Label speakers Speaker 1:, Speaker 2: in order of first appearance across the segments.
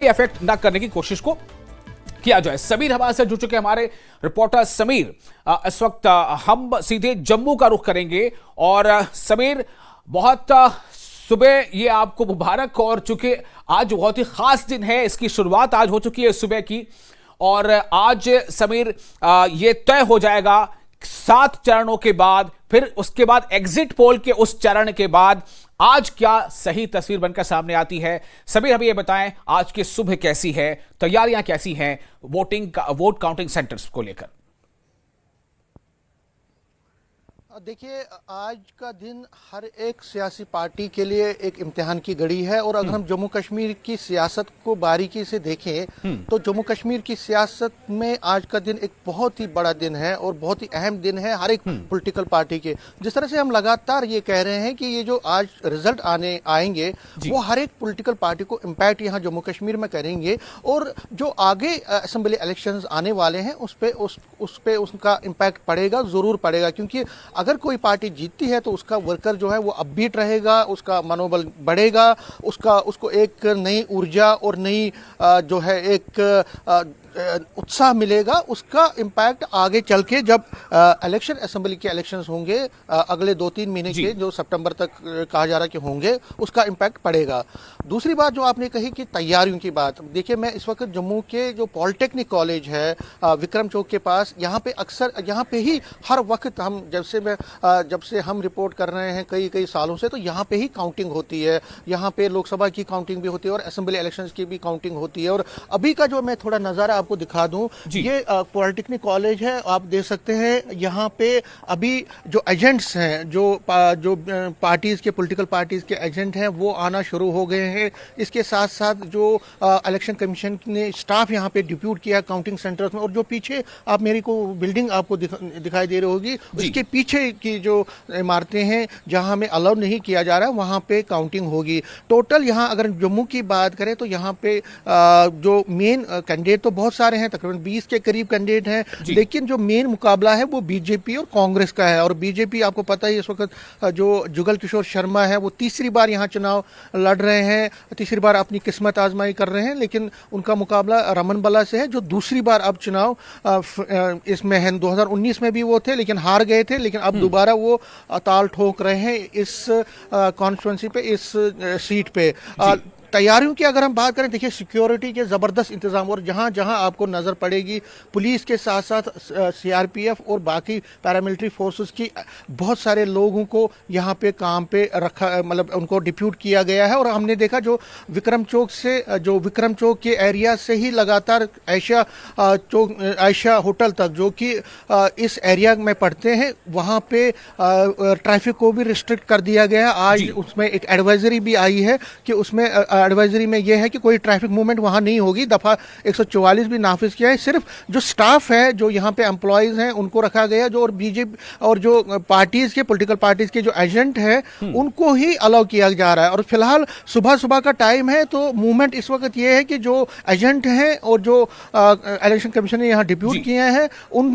Speaker 1: Effect न करने की कोशिश को किया जाए। समीर हमारे से जुड़ चुके हमारे रिपोर्टर समीर, इस वक्त हम सीधे जम्मू का रुख करेंगे। और समीर, बहुत सुबह ये आपको मुबारक, और चूंकि आज बहुत ही खास दिन है, इसकी शुरुआत आज हो चुकी है सुबह की। और आज समीर ये तय हो जाएगा 7 चरणों के बाद, फिर उसके बाद एग्जिट पोल के उस चरण के बाद आज क्या सही तस्वीर बनकर सामने आती है। सभी हमें ये बताएं, आज की सुबह कैसी है, तैयारियां कैसी हैं वोट काउंटिंग सेंटर्स को लेकर।
Speaker 2: देखिए, आज का दिन हर एक सियासी पार्टी के लिए एक इम्तिहान की घड़ी है। और अगर हम जम्मू कश्मीर की सियासत को बारीकी से देखें तो जम्मू कश्मीर की सियासत में आज का दिन एक बहुत ही बड़ा दिन है और बहुत ही अहम दिन है हर एक पॉलिटिकल पार्टी के। जिस तरह से हम लगातार ये कह रहे हैं कि ये जो आज रिजल्ट आएंगे वो हर एक पॉलिटिकल पार्टी को इम्पैक्ट यहाँ जम्मू कश्मीर में करेंगे। और जो आगे असेंबली इलेक्शंस आने वाले हैं उस पे उसका इम्पैक्ट पड़ेगा, जरूर पड़ेगा। क्योंकि अगर कोई पार्टी जीतती है तो उसका वर्कर जो है वो अपबीट रहेगा, उसका मनोबल बढ़ेगा, उसको एक नई ऊर्जा और नई जो है एक उत्साह मिलेगा। उसका इम्पैक्ट आगे चल के जब इलेक्शन असेंबली के इलेक्शंस होंगे अगले 2-3 महीने के, जो सितंबर तक कहा जा रहा है कि होंगे, उसका इम्पैक्ट पड़ेगा। दूसरी बात जो आपने कही कि तैयारियों की बात, देखिए मैं इस वक्त जम्मू के जो पॉलिटेक्निक कॉलेज है विक्रम चौक के पास, यहाँ पे अक्सर यहाँ पे ही हर वक्त हम जब से हम रिपोर्ट कर रहे हैं कई सालों से, तो यहाँ पे ही काउंटिंग होती है। यहाँ पे लोकसभा की काउंटिंग भी होती है और असेंबली इलेक्शंस की भी काउंटिंग होती है। और अभी का जो मैं थोड़ा नजारा आपको दिखा दूं, ये पॉलिटेक्निक कॉलेज है, आप देख सकते हैं। यहाँ पे अभी जो एजेंट्स हैं, जो पार्टीज के पॉलिटिकल पार्टीज के एजेंट हैं, वो आना शुरू हो गए हैं। इसके साथ साथ जो इलेक्शन कमीशन ने स्टाफ यहाँ पे डिप्यूट किया काउंटिंग सेंटर्स में। और जो पीछे आप मेरी को बिल्डिंग आपको दिखाई दे रही होगी, उसके पीछे की जो इमारतें हैं जहां हमें अलाउ नहीं किया जा रहा है, वहां पे काउंटिंग होगी। टोटल यहां अगर जम्मू की बात करें तो यहां पे जो मेन कैंडिडेट तो बहुत सारे हैं, तकरीबन 20 के करीब कैंडिडेट हैं, लेकिन जो मेन मुकाबला है वो बीजेपी और कांग्रेस का है। और बीजेपी आपको पता ही इस वक्त जो जुगल किशोर शर्मा है वो तीसरी बार यहां चुनाव लड़ रहे हैं, तीसरी बार अपनी किस्मत आजमाई कर रहे हैं। लेकिन उनका मुकाबला रमन बला से है, जो दूसरी बार अब चुनाव इसमें है। 2019 में भी वो थे लेकिन हार गए थे, लेकिन अब दोबारा वो ताल ठोक रहे हैं इस कॉन्स्टिट्यूंसी पे, इस सीट पे। तैयारियों की अगर हम बात करें, देखिए सिक्योरिटी के ज़बरदस्त इंतजाम, और जहां जहां आपको नज़र पड़ेगी पुलिस के साथ साथ सीआरपीएफ और बाकी पैरामिलिट्री फोर्सेस की बहुत सारे लोगों को यहां पे काम पे रखा, मतलब उनको डिप्यूट किया गया है। और हमने देखा जो विक्रम चौक के एरिया से ही लगातार आयशा होटल तक, जो कि इस एरिया में पड़ते हैं, वहां पे ट्रैफिक को भी रिस्ट्रिक्ट कर दिया गया है। आज उसमें एक एडवाइजरी भी आई है कि उसमें एडवाइजरी में यह है कि कोई ट्रैफिक मूवमेंट वहां नहीं होगी। दफा 144 भी नाफिज किया है। सिर्फ जो स्टाफ है, जो यहाँ पे एम्प्लॉयज हैं, उनको रखा गया। जो और बीजेपी और जो पार्टीज के पॉलिटिकल पार्टीज के जो एजेंट है उनको ही अलाउ किया जा रहा है। और फिलहाल सुबह का टाइम है, तो मूवमेंट इस वक्त ये है कि जो एजेंट हैं और जो इलेक्शन कमीशन ने यहाँ डिप्यूट किए हैं,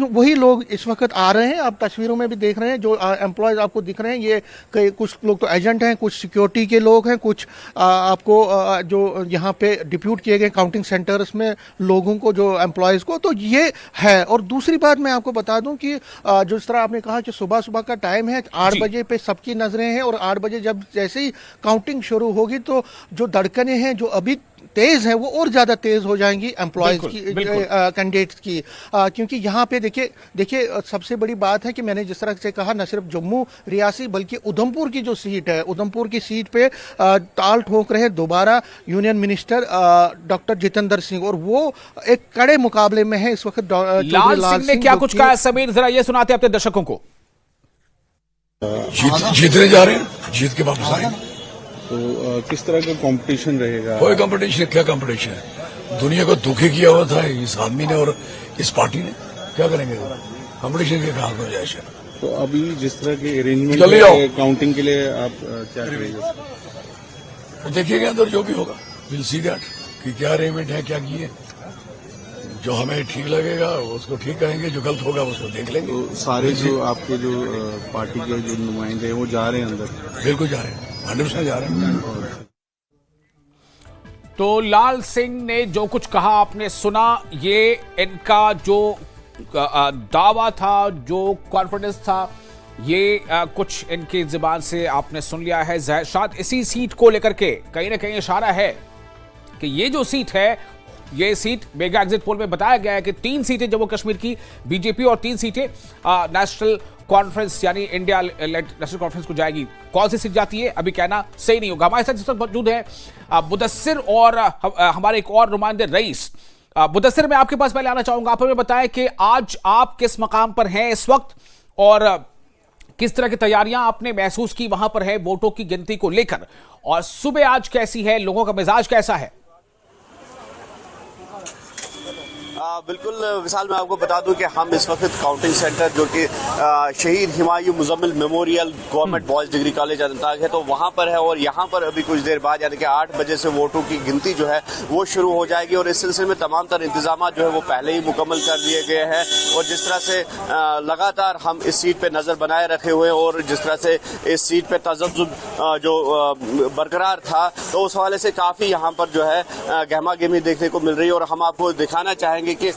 Speaker 2: वही लोग इस वक्त आ रहे हैं। आप तस्वीरों में भी देख रहे हैं जो एम्प्लॉयज आपको दिख रहे हैं, ये कुछ लोग तो एजेंट हैं, कुछ सिक्योरिटी के लोग हैं, कुछ आपको जो यहाँ पे डिप्यूट किए गए काउंटिंग सेंटर्स में लोगों को, जो एम्प्लॉयज को, तो ये है। और दूसरी बात मैं आपको बता दूं कि जिस तरह आपने कहा कि सुबह का टाइम है, 8 बजे पे सबकी नजरें हैं। और 8 बजे जब जैसे ही काउंटिंग शुरू होगी तो जो धड़कनें हैं जो अभी तेज है वो और ज्यादा तेज हो जाएंगी एम्प्लॉयज की, कैंडिडेट्स की। क्योंकि यहाँ पे देखिए सबसे बड़ी बात है कि मैंने जिस तरह से कहा, न सिर्फ जम्मू रियासी बल्कि उधमपुर की जो सीट है, उधमपुर की सीट पे ताल ठोक रहे दोबारा union minister doctor Jitendra Singh, और वो एक कड़े मुकाबले में है इस वक्त।
Speaker 1: लाल सिंह ने क्या कुछ कहा, समीर जरा ये सुनाते अपने दर्शकों को।
Speaker 3: जीतने जा रहे हैं, जीत के वापस आएंगे।
Speaker 4: तो किस तरह का कंपटीशन रहेगा?
Speaker 3: कोई कंपटीशन, क्या कंपटीशन है? दुनिया को दुखी किया हुआ था इस आदमी ने और इस पार्टी ने, क्या करेंगे? कंपटीशन के कहा गुंजाइश है?
Speaker 4: तो अभी जिस तरह के अरेंजमेंट काउंटिंग के लिए आप क्या करेंगे?
Speaker 3: देखिएगा अंदर जो भी होगा, विल सी दैट कि क्या अरेंजमेंट है, क्या किए। जो हमें ठीक लगेगा उसको ठीक कहेंगे, जो गलत होगा उसको देख लेंगे।
Speaker 4: तो सारे जो आपके जो पार्टी के जो नुमाइंदे हैं वो जा रहे हैं अंदर?
Speaker 3: बिल्कुल जा रहे हैं, 100% जा रहे हैं।
Speaker 1: तो लाल सिंह ने जो कुछ कहा आपने सुना, ये इनका जो दावा था, जो कॉन्फिडेंस था, ये कुछ इनकी जुबान से आपने सुन लिया है। शायद इसी सीट को लेकर के कहीं ना कहीं इशारा है कि ये जो सीट है, ये सीट मेगा एग्जिट पोल में बताया गया है कि 3 सीटें जम्मू कश्मीर की बीजेपी और 3 सीटें नेशनल कॉन्फ्रेंस यानी इंडिया लेड नेशनल कॉन्फ्रेंस को जाएगी। कौन सी सीट जाती है अभी कहना सही नहीं होगा। हमारे साथ जिस वक्त मौजूद है मुदस्सिर और हमारे एक और नुमाइंदे रईस। मुदस्सिर, मैं आपके पास पहले आना चाहूंगा, आप हमें बताएं कि आज आप किस मकाम पर हैं इस वक्त और किस तरह की तैयारियां आपने महसूस की वहां पर है वोटों की गिनती को लेकर, और सुबह आज कैसी है, लोगों का मिजाज कैसा है?
Speaker 5: बिल्कुल विशाल, मैं आपको बता दूं कि हम इस वक्त काउंटिंग सेंटर जो कि शहीद Humayun Muzammil memorial government boys degree college Anantnag है, तो वहां पर है और यहां पर अभी कुछ देर बाद यानी कि 8 बजे से वोटों की गिनती जो है वो शुरू हो जाएगी और इस सिलसिले में तमाम तर इंतजाम जो है वो पहले ही मुकम्मल कर दिए गए हैं। और जिस तरह से लगातार हम इस सीट पर नजर बनाए रखे हुए और जिस तरह से इस सीट पर तजब्जुब जो बरकरार था, तो उस हवाले से काफी यहाँ पर जो है गहमा गहमी देखने को मिल रही है। और हम आपको दिखाना चाहेंगे कि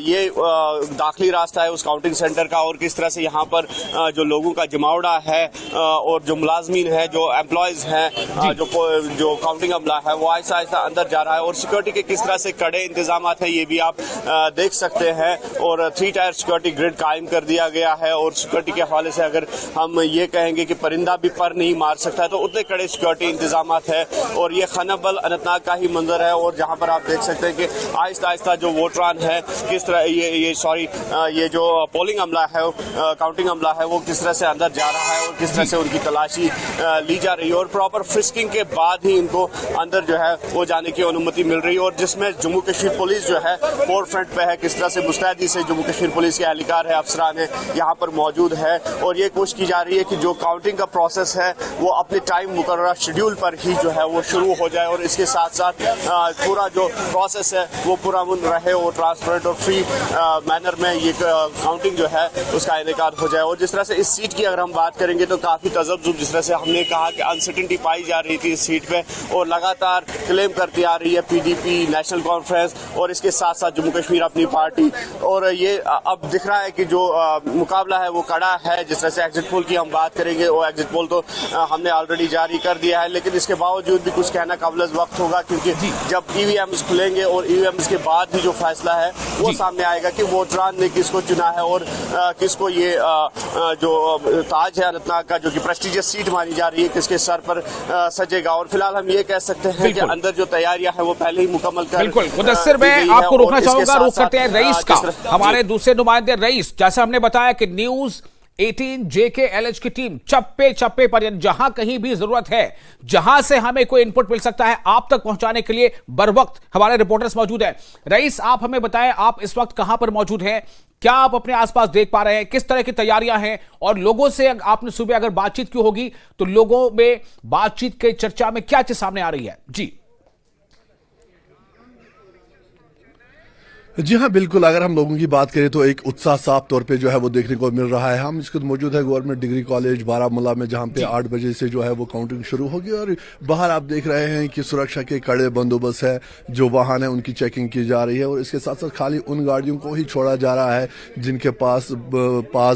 Speaker 5: ये दाखिली रास्ता है उस काउंटिंग सेंटर का और किस तरह से यहाँ पर जो लोगों का जमावड़ा है और जो मुलाजमीन है, जो एम्प्लॉयज हैं, जो काउंटिंग अमला है, वो आहिस्ता आहिस्ता अंदर जा रहा है और सिक्योरिटी के किस तरह से कड़े इंतजाम हैं ये भी आप देख सकते हैं। और 3 टायर सिक्योरिटी ग्रिड कायम कर दिया गया है और सिक्योरिटी के हवाले से अगर हम ये कहेंगे कि परिंदा भी पर नहीं मार सकता, तो उतने कड़े सिक्योरिटी इंतजाम है। और ये खनबल अनंतनाग का ही मंजर है और जहाँ पर आप देख सकते हैं कि आहिस्ता आहिस्ता जो वोटरान है किस तरह ये जो पोलिंग अमला है, काउंटिंग अमला है, वो किस तरह से अंदर जा रहा है और किस तरह से उनकी तलाशी ली जा रही है और प्रॉपर फ्रिस्किंग के बाद ही इनको अंदर जो है वो जाने की अनुमति मिल रही है। और जिसमें जम्मू कश्मीर पुलिस जो है फोर फ्रंट पे है, किस तरह से मुस्तैदी से जम्मू कश्मीर पुलिस के एहलकार है, अफसरान है, यहाँ पर मौजूद है और ये कोशिश की जा रही है कि जो काउंटिंग का प्रोसेस है वो अपने टाइम मुकर्रर शेड्यूल पर ही जो है वो शुरू हो जाए और इसके साथ साथ पूरा जो प्रोसेस है वो पुरअमन रहे और ट्रांसपेरेंट और फ्री मैनर में ये काउंटिंग जो है उसका इनेकाद हो जाए। और जिस तरह से इस सीट की अगर हम बात करेंगे तो काफी तजब्जुब, जिस तरह से हमने कहा कि अनसर्टेनिटी पाई जा रही थी इस सीट पे और लगातार क्लेम करती आ रही है पीडीपी, नेशनल कॉन्फ्रेंस और इसके साथ साथ जम्मू कश्मीर अपनी पार्टी। और ये अब दिख रहा है कि जो मुकाबला है वो कड़ा है। जिस तरह से एग्जिट पोल की हम बात करेंगे, वो एग्जिट पोल तो हमने ऑलरेडी जारी कर दिया है, लेकिन इसके बावजूद भी कुछ कहना काबिल वक्त होगा क्योंकि जब ईवीएम्स खुलेंगे और ईवीएम्स के बाद ही जो फैसला है वो सामने आएगा कि वोटरान ने किसको चुना है और किसको ये जो ताज है अनंतनाग का, जो कि प्रेस्टिजियस सीट मानी जा रही है, किसके सर पर सजेगा। और फिलहाल हम ये कह सकते हैं कि अंदर जो तैयारियां हैं वो पहले ही मुकम्मल कर
Speaker 1: बिल्कुल। मुदस्सिर, मैं आपको रोकना चाहूंगा, रोक सकते हैं रईस का, हमारे दूसरे नुमाइंदे रईस। जैसे हमने बताया कि न्यूज 18 JKLH की टीम चप्पे चप्पे पर जहां कहीं भी जरूरत है, जहां से हमें कोई इनपुट मिल सकता है, आप तक पहुंचाने के लिए बर वक्त हमारे रिपोर्टर्स मौजूद हैं। रईस, आप हमें बताएं, आप इस वक्त कहां पर मौजूद हैं, क्या आप अपने आसपास देख पा रहे हैं, किस तरह की तैयारियां हैं और लोगों से आपने सुबह अगर बातचीत की होगी तो लोगों में बातचीत के चर्चा में क्या चीज सामने आ रही है?
Speaker 6: जी हाँ, बिल्कुल। अगर हम लोगों की बात करें तो एक उत्साह साफ तौर पे जो है वो देखने को मिल रहा है। हम इसको मौजूद है गवर्नमेंट डिग्री कॉलेज बारामूला में, जहाँ पे 8 बजे से जो है वो काउंटिंग शुरू होगी और बाहर आप देख रहे हैं कि सुरक्षा के कड़े बंदोबस्त है, जो वाहन है उनकी चेकिंग की जा रही है और इसके साथ साथ खाली उन गाड़ियों को ही छोड़ा जा रहा है जिनके पास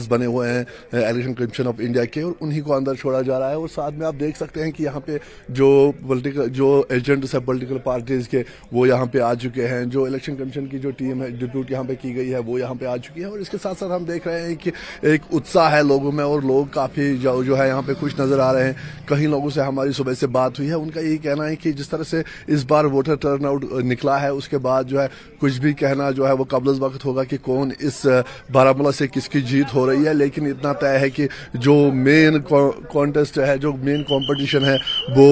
Speaker 6: बने हुए हैं इलेक्शन कमीशन ऑफ इंडिया के, और उन्हीं को अंदर छोड़ा जा रहा है। और साथ में आप देख सकते हैं कि यहाँ पे जो एजेंट्स है पोलिटिकल पार्टीज के, वो यहाँ पे आ चुके हैं। जो इलेक्शन कमीशन की जो डिप्यूट यहाँ पे की गई है वो यहाँ पे आ चुकी है और इसके साथ साथ हम देख रहे हैं कि एक उत्साह है लोगों में और लोग काफी जो है यहाँ पे खुश नजर आ रहे हैं। कई लोगों से हमारी सुबह से बात हुई है, उनका यही कहना है कि जिस तरह से इस बार वोटर टर्नआउट निकला है उसके बाद जो है कुछ भी कहना जो है वो कबल वक्त होगा कि कौन इस बारामूला से किसकी जीत हो रही है। लेकिन इतना तय है कि जो मेन कॉन्टेस्ट है, जो मेन कॉम्पिटिशन है वो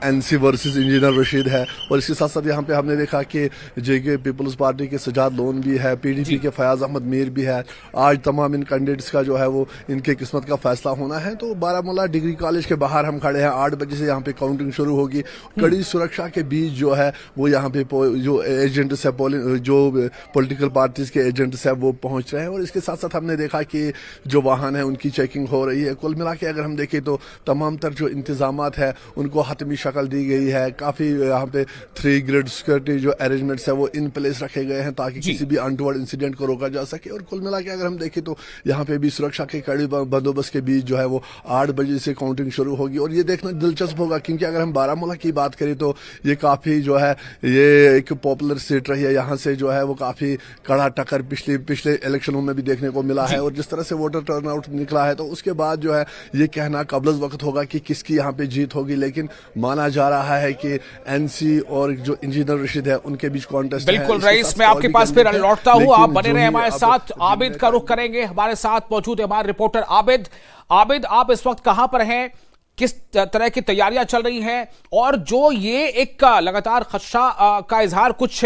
Speaker 6: एनसी वर्सेस इंजीनियर रशीद है। और इसके साथ साथ यहाँ पे हमने देखा कि जेके पीपल्स पार्टी के सजाद लोन भी है, PDP के फयाज अहमद मीर भी है। आज तमाम इन कैंडिडेट्स का जो है वो इनके किस्मत का फैसला होना है। तो बारामूला डिग्री कॉलेज के बाहर हम खड़े हैं, 8 बजे से यहाँ पे काउंटिंग शुरू होगी। कड़ी सुरक्षा के बीच जो है वो यहाँ पे जो एजेंट्स है, जो पॉलिटिकल पार्टीज के एजेंट्स है वो पहुंच रहे हैं। और इसके साथ साथ हमने देखा कि जो वाहन है उनकी चेकिंग हो रही है। कुल मिला के अगर हम देखें तो तमाम तर जो इंतजामात है उनको हतमी शक्ल दी गई है। काफी यहाँ पे 3 ग्रेड सिक्योरिटी जो अरेंजमेंट्स है वो इन प्लेस रखे गए हैं ताकि किसी भी अनटोवर्ड इंसिडेंट को रोका जा सके। और कुल मिला के अगर हम देखें तो यहाँ पे भी सुरक्षा के कड़ी बंदोबस्त के बीच जो है वो 8 बजे से काउंटिंग शुरू होगी। और ये देखना दिलचस्प होगा क्योंकि अगर हम बारामूला की बात करें तो ये काफी जो है ये एक पॉपुलर सीट रही है। यहाँ से जो है वो काफी कड़ा टक्कर पिछले इलेक्शनों में भी देखने को मिला है। और जिस तरह से वोटर टर्नआउट निकला है तो उसके बाद जो है ये कहना कबल वक्त होगा कि किसकी यहाँ पे जीत होगी। लेकिन माना जा रहा है कि एनसी और जो इंजीनियर रशीद है उनके बीच कॉन्टेस्ट है।
Speaker 1: बिल्कुल रईस, मैं आपके पास फिर लौटता हूँ, आप बने रहे हमारे साथ। आबिद का रुख करेंगे, हमारे साथ मौजूद है हमारे रिपोर्टर आबिद। आबिद, आप इस वक्त कहां पर हैं, किस तरह की तैयारियां चल रही हैं, और जो ये एक लगातार खदशा का इजहार कुछ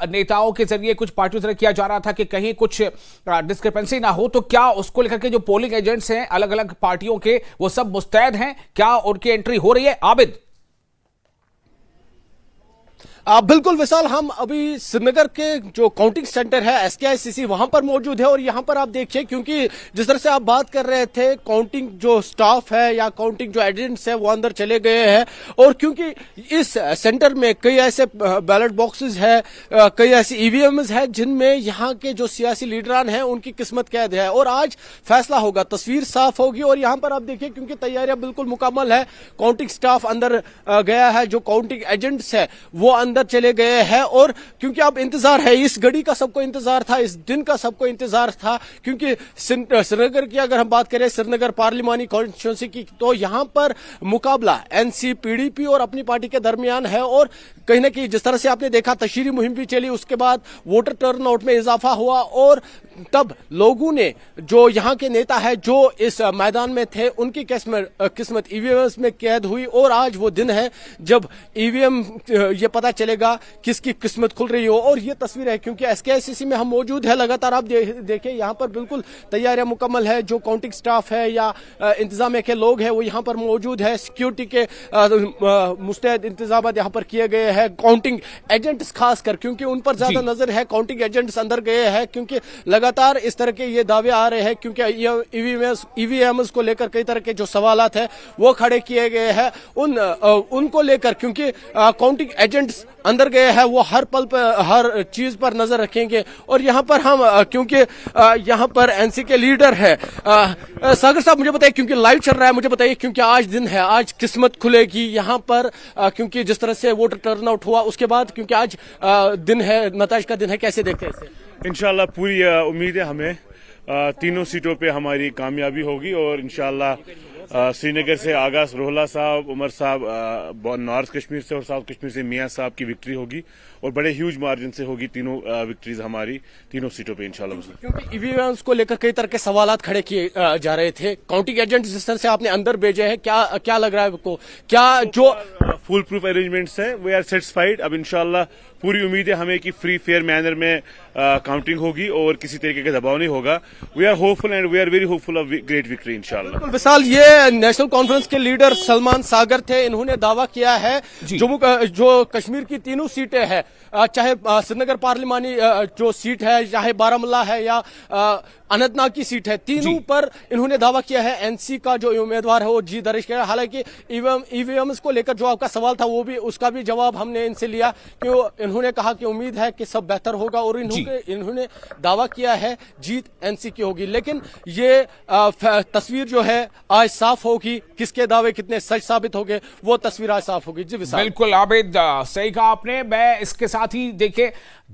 Speaker 1: नेताओं के जरिए, कुछ पार्टियों से किया जा रहा था कि कहीं कुछ डिस्क्रिपेंसी ना हो, तो क्या उसको लेकर के जो पोलिंग एजेंट्स हैं अलग अलग पार्टियों के वो सब मुस्तैद हैं, क्या उनकी एंट्री हो रही है? आबिद।
Speaker 7: बिल्कुल विशाल, हम अभी श्रीनगर के जो काउंटिंग सेंटर है SKICC वहां पर मौजूद है। और यहां पर आप देखिए, क्योंकि जिस तरह से आप बात कर रहे थे, काउंटिंग जो स्टाफ है या काउंटिंग जो एजेंट्स है वो अंदर चले गए हैं। और क्योंकि इस सेंटर में कई ऐसे बैलेट बॉक्सेस है, कई ऐसी EVMs है जिनमें यहाँ के जो सियासी लीडरान हैं उनकी किस्मत कैद है। और आज फैसला होगा, तस्वीर साफ होगी। और यहाँ पर आप देखिए, क्योंकि तैयारियां बिल्कुल मुकम्मल है, काउंटिंग स्टाफ अंदर गया है, जो काउंटिंग एजेंट्स है वो अंदर चले गए हैं। और क्योंकि अब इंतजार है, इस घड़ी का सबको इंतजार था, इस दिन का सबको इंतजार था, क्योंकि श्रीनगर की अगर हम बात करें, श्रीनगर पार्लिमानी कॉन्स्टिट्यूंसी की, तो यहां पर मुकाबला NC, PDP और अपनी पार्टी के दरमियान है। और कहीं ना कहीं जिस तरह से आपने देखा, तशहीरी मुहिम भी चली, उसके बाद वोटर टर्नआउट में इजाफा हुआ। और तब लोगों ने, जो यहाँ के नेता है जो इस मैदान में थे, उनकी किस्मत EVMs में कैद हुई। और आज वो दिन है जब EVM ये पता चलेगा किसकी किस्मत खुल रही हो। और ये तस्वीर है, क्योंकि SKICC में हम मौजूद है लगातार, आप देखें यहाँ पर बिल्कुल तैयारियां मुकम्मल है। जो काउंटिंग स्टाफ है या इंतजामिया के लोग हैं वो यहाँ पर मौजूद है। सिक्योरिटी के मुस्तैद इंतजाम यहाँ पर किए गए हैं। काउंटिंग एजेंट्स खासकर, क्योंकि उन पर ज्यादा नजर है, काउंटिंग एजेंट्स अंदर गए हैं, क्योंकि लगातार इस तरह के ये दावे आ रहे हैं, क्योंकि EVMs को लेकर कई तरह के जो सवालात है वो खड़े किए गए हैं उनको लेकर, क्योंकि काउंटिंग एजेंट्स अंदर गए हैं, वो हर पल पर, हर चीज पर नजर रखेंगे। और यहाँ पर हम, क्योंकि यहाँ पर NC के लीडर है, सागर साहब मुझे बताइए, क्योंकि लाइव चल रहा है, मुझे बताइए, क्योंकि आज दिन है, आज किस्मत खुलेगी यहाँ पर, क्योंकि जिस तरह से वोटर टर्नआउट हुआ उसके बाद, क्योंकि आज दिन है, नताज का दिन है, कैसे देखते हैं इसे?
Speaker 8: इंशाल्लाह पूरी उम्मीद है हमें, तीनों सीटों पे हमारी कामयाबी होगी। और इंशाल्लाह श्रीनगर से आगाज रोहला साहब, उमर साहब नॉर्थ कश्मीर से, और साउथ कश्मीर से मियां साहब की विक्ट्री होगी, और बड़े ह्यूज मार्जिन से होगी तीनों विक्ट्रीज हमारी तीनों सीटों पे इंशाल्लाह।
Speaker 7: क्योंकि EVMs को लेकर कई तरह के सवालात खड़े किए जा रहे थे, काउंटिंग एजेंट जिस तरह से आपने अंदर भेजे हैं, क्या लग रहा है आपको, क्या जो
Speaker 8: फुल प्रूफ अरेंजमेंट्स है वी आर सेटिस्फाइड। अब इंशाल्लाह पूरी उम्मीद है हमें कि फ्री फेयर मैनर में काउंटिंग होगी और किसी तरीके का दबाव नहीं होगा। We are hopeful and we are very hopeful of great victory इंशाल्लाह।
Speaker 7: विशाल, ये नेशनल कॉन्फ्रेंस के लीडर सलमान सागर थे, इन्होंने दावा किया है जम्मू जो कश्मीर की तीनों सीटें हैं, चाहे श्रीनगर पार्लिमानी जो सीट है, चाहे बारामूला है या अनंतनाग की सीट है, तीनों पर इन्होंने दावा किया है NC का जो उम्मीदवार है वो जीत दर्ज किया। हालांकि EVMs को लेकर जो आपका सवाल था वो भी, उसका भी जवाब हमने इनसे लिया, कि इन्होंने कहा कि उम्मीद है कि सब बेहतर होगा, और इन्होंने दावा किया है जीत NC की होगी। लेकिन ये तस्वीर जो है आज साफ होगी, किसके दावे कितने सच साबित हो गए, वो तस्वीर आज साफ होगी। जी विशाल,
Speaker 1: बिल्कुल आबिद, सही कहा आपने। मैं इसके साथ ही देखिए,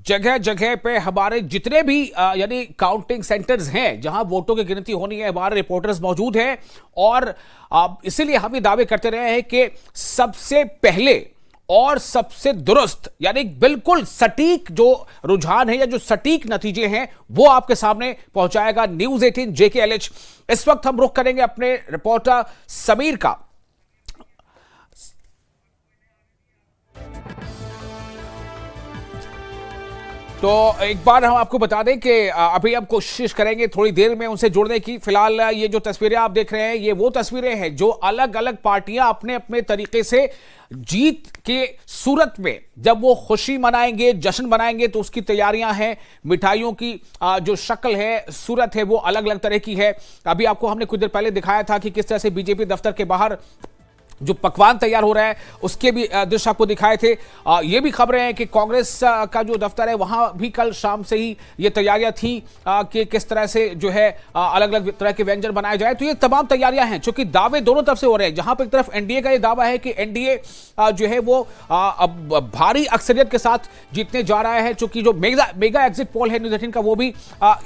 Speaker 1: जगह जगह पे हमारे जितने भी यानी काउंटिंग सेंटर्स हैं जहां वोटों की गिनती होनी है, हमारे रिपोर्टर्स मौजूद हैं, और इसीलिए हम ये दावे करते रहे हैं कि सबसे पहले और सबसे दुरुस्त, यानी बिल्कुल सटीक जो रुझान है या जो सटीक नतीजे हैं वो आपके सामने पहुंचाएगा न्यूज़ 18 JKLH। इस वक्त हम रुख करेंगे अपने रिपोर्टर समीर का। तो एक बार हम आपको बता दें कि अभी हम कोशिश करेंगे थोड़ी देर में उनसे जुड़ने की। फिलहाल ये जो तस्वीरें आप देख रहे हैं ये वो तस्वीरें हैं जो अलग अलग पार्टियां अपने अपने तरीके से जीत के सूरत में जब वो खुशी मनाएंगे, जश्न मनाएंगे, तो उसकी तैयारियां हैं। मिठाइयों की जो शक्ल है, सूरत है, वो अलग अलग तरह की है। अभी आपको हमने कुछ देर पहले दिखाया था कि किस तरह से बीजेपी दफ्तर के बाहर जो पकवान तैयार हो रहा है उसके भी दृश्य आपको दिखाए थे। ये भी खबरें हैं कि कांग्रेस का जो दफ्तर है वहां भी कल शाम से ही ये तैयारियां थी कि किस तरह से जो है अलग अलग तरह के व्यंजन बनाए जाए। तो ये तमाम तैयारियां हैं, चूंकि दावे दोनों तरफ से हो रहे हैं। जहां पर एक तरफ एनडीए का ये दावा है कि एनडीए जो है वो भारी अक्सरियत के साथ जीतने जा रहा है, चूंकि जो मेगा एग्जिट पोल है न्यूज़ 18 का वो भी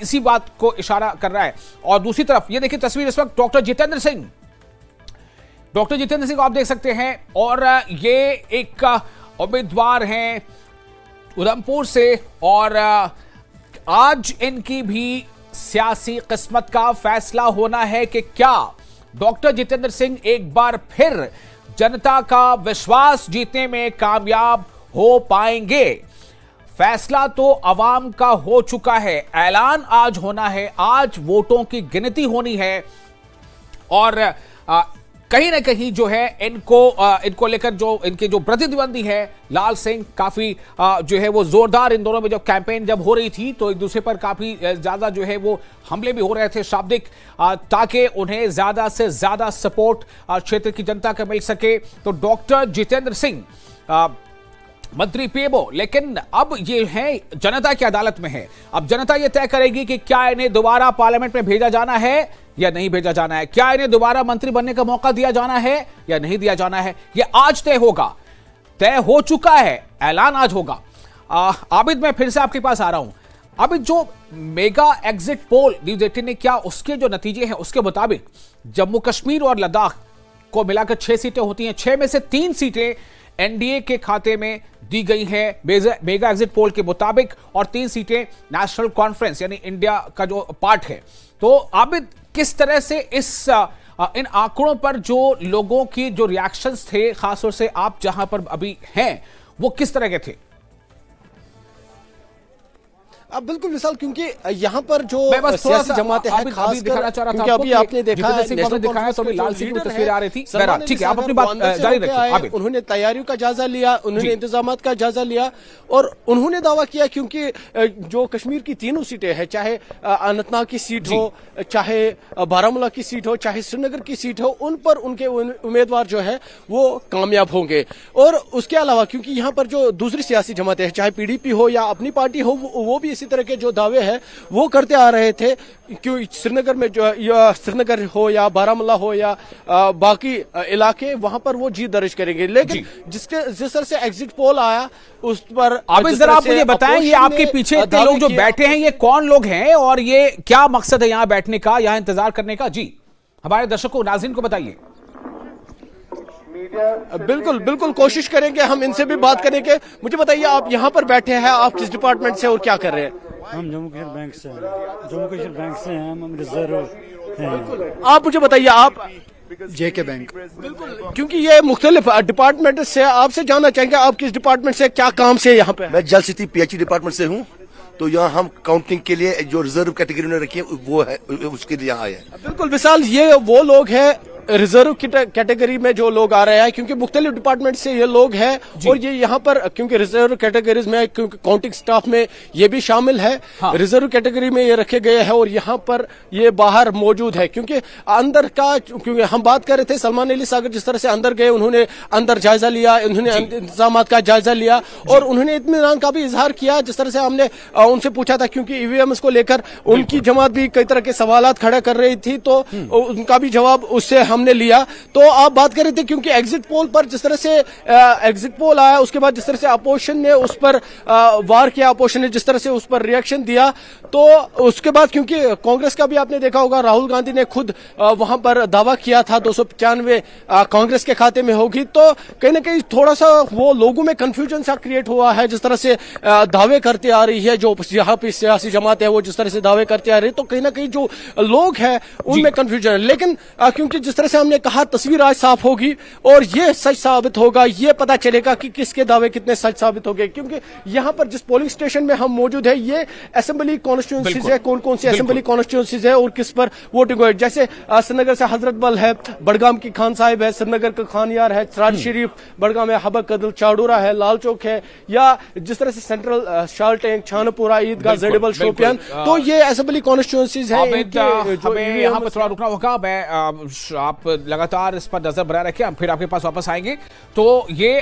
Speaker 1: इसी बात को इशारा कर रहा है। और दूसरी तरफ ये देखिए तस्वीर इस वक्त डॉक्टर जितेंद्र सिंह को आप देख सकते हैं, और ये एक उम्मीदवार हैं उधमपुर से, और आज इनकी भी सियासी किस्मत का फैसला होना है कि क्या डॉक्टर जितेंद्र सिंह एक बार फिर जनता का विश्वास जीतने में कामयाब हो पाएंगे। फैसला तो अवाम का हो चुका है, ऐलान आज होना है, आज वोटों की गिनती होनी है, और कहीं ना कहीं जो है इनको लेकर जो इनके जो प्रतिद्वंदी है लाल सिंह, काफी जो है वो जोरदार इन दोनों में जब कैंपेन जब हो रही थी तो एक दूसरे पर काफी ज्यादा जो है वो हमले भी हो रहे थे शाब्दिक, ताकि उन्हें ज्यादा से ज्यादा सपोर्ट क्षेत्र की जनता का मिल सके। तो डॉक्टर जितेंद्र सिंह मंत्री पीएमओ, लेकिन अब ये है जनता की अदालत में है। अब जनता ये तय करेगी कि क्या इन्हें दोबारा पार्लियामेंट में भेजा जाना है या नहीं भेजा जाना है, क्या इन्हें दोबारा मंत्री बनने का मौका दिया जाना है या नहीं दिया जाना है। ये आज तय होगा, तय हो चुका है, ऐलान आज होगा। आबिद, मैं फिर से आपके पास आ रहा हूं। अभी जो मेगा एग्जिट पोल न्यूज़ 18 ने क्या उसके जो नतीजे हैं उसके मुताबिक जम्मू कश्मीर और लद्दाख को मिलाकर 6 सीटें होती हैं, 6 में से 3 सीटें एनडीए के खाते में दी गई है मेगा एग्जिट पोल के मुताबिक, और 3 सीटें नेशनल कॉन्फ्रेंस यानी इंडिया का जो पार्ट है। तो आबिद, किस तरह से इन आंकड़ों पर जो लोगों की जो रिएक्शंस थे, खासतौर से आप जहां पर अभी हैं, वो किस तरह के थे?
Speaker 7: अब बिल्कुल विशाल, क्योंकि यहाँ पर जो
Speaker 1: सियासी
Speaker 7: जमातें हैं, खास
Speaker 1: दिखाना चाह रहा था
Speaker 7: क्योंकि अभी आपने देखा है
Speaker 1: दिखाया तो लाल सिंह की तस्वीर आ रही थी। ठीक है, आप अपनी बात जारी रखिए।
Speaker 7: उन्होंने तैयारियों का जायजा लिया, उन्होंने इंतजामात का जायजा लिया, और उन्होंने दावा किया क्योंकि जो कश्मीर की 3 सीटें हैं, चाहे अनंतनाग की सीट हो, चाहे बारामूला की सीट हो, चाहे श्रीनगर की सीट हो, उन पर उनके उम्मीदवार जो है वो कामयाब होंगे। और उसके अलावा क्योंकि यहाँ पर जो दूसरी सियासी जमातें हैं, चाहे पीडीपी हो या अपनी पार्टी हो, वो भी इसी तरह के जो दावे हैं वो करते आ रहे थे। क्यों श्रीनगर में जो श्रीनगर हो या बारामूला हो या बाकी इलाके, वहां पर वो जीत दर्ज करेंगे। लेकिन जिस तरह से एग्जिट पोल आया उस पर
Speaker 1: अब जरा आप मुझे बताएं, ये आपके पीछे इतने लोग जो बैठे हैं ये कौन लोग हैं और ये क्या मकसद है यहाँ बैठने का, यहाँ इंतजार करने का? जी, हमारे दर्शकों नाज़रीन को बताइए।
Speaker 7: बिल्कुल बिल्कुल कोशिश करेंगे हम इनसे भी बात करने के। मुझे बताइए, आप यहाँ पर बैठे हैं, आप किस डिपार्टमेंट से और क्या कर रहे हैं?
Speaker 9: हम जम्मू कश्मीर बैंक से हैं, जम्मू कश्मीर बैंक से हैं, हम रिजर्व हैं।
Speaker 7: आप मुझे बताइए, आप
Speaker 9: जेके बैंक।
Speaker 7: बिल्कुल, क्योंकि ये मुख्तलिफ डिपार्टमेंट से आपसे जानना चाहेंगे, आप किस डिपार्टमेंट से, क्या काम से यहाँ पे?
Speaker 10: मैं जल शक्ति पीएचई डिपार्टमेंट से हूँ। तो यहाँ हम काउंटिंग के लिए जो रिजर्व कैटेगरी में रखी है वो है, उसके लिए यहाँ आए हैं।
Speaker 7: बिल्कुल विशाल, ये वो लोग हैं रिजर्व कैटेगरी में जो लोग आ रहे हैं, क्योंकि मुख्तलिफ डिपार्टमेंट से ये लोग हैं, और ये यहाँ पर क्योंकि रिजर्व कैटेगरीज में, क्योंकि काउंटिंग स्टाफ में ये भी शामिल है। हाँ। रिजर्व कैटेगरी में ये रखे गए हैं और यहाँ पर ये बाहर मौजूद है। क्योंकि अंदर का, क्योंकि हम बात कर रहे थे, सलमान अली सागर जिस तरह से अंदर गए, उन्होंने अंदर जायजा लिया, उन्होंने इंतजाम का जायजा लिया, और उन्होंने इत्मीनान का भी इजहार किया। जिस तरह से हमने उनसे पूछा था, क्योंकि ईवीएम को लेकर उनकी जमात भी कई तरह के सवालात खड़ा कर रही थी, तो उनका भी जवाब उससे हमने लिया। तो आप बात कर रहे थे, क्योंकि एग्जिट पोल पर जिस तरह से एग्जिट पोल आया, उसके बाद जिस तरह से अपोजिशन ने उस पर वार किया, अपोजिशन ने जिस तरह से उस पर रिएक्शन दिया, तो उसके बाद क्योंकि कांग्रेस का भी आपने देखा होगा, राहुल गांधी ने खुद वहां पर दावा किया था 295 कांग्रेस के खाते में होगी। तो कहीं ना कहीं थोड़ा सा वो लोगों में कंफ्यूजन सा क्रिएट हुआ है, जिस तरह से दावे करते आ रही है जो यहाँ पे सियासी जमात है, वो जिस तरह से दावे करते आ रही है, तो कहीं ना कहीं जो लोग हैं उनमें कंफ्यूजन है। लेकिन क्योंकि जिस तरह तरह से हमने कहा तस्वीर आज साफ होगी और ये सच साबित होगा, ये पता चलेगा कि किसके दावे कितने सच साबित हो गए, क्योंकि यहाँ पर जिस पोलिंग स्टेशन में हम मौजूद है ये असेंबली कॉन्स्टिट्यूंसीज है, कौन कौन सी असेंबली कॉन्स्टिट्यूंसीज है और किस पर वोटिंग हुई। जैसे श्रीनगर से हजरत बल है, बड़गाम की खान साहिब है, श्रीनगर का खान यार है, चराज शरीफ, बड़गाम है, हबक कदल, चाडोरा है, लाल चौक है, या जिस तरह से सेंट्रल शाल टैंक, छानपुरा, ईदगाह, जेडेबल, शोपियान, तो ये असेंबली कॉन्स्टिट्यूंसीज है।
Speaker 1: हमें यहाँ पर थोड़ा रुकना होगा, मैं आप लगातार इस पर नजर बनाए रखें, हम फिर आपके पास वापस आएंगे। तो ये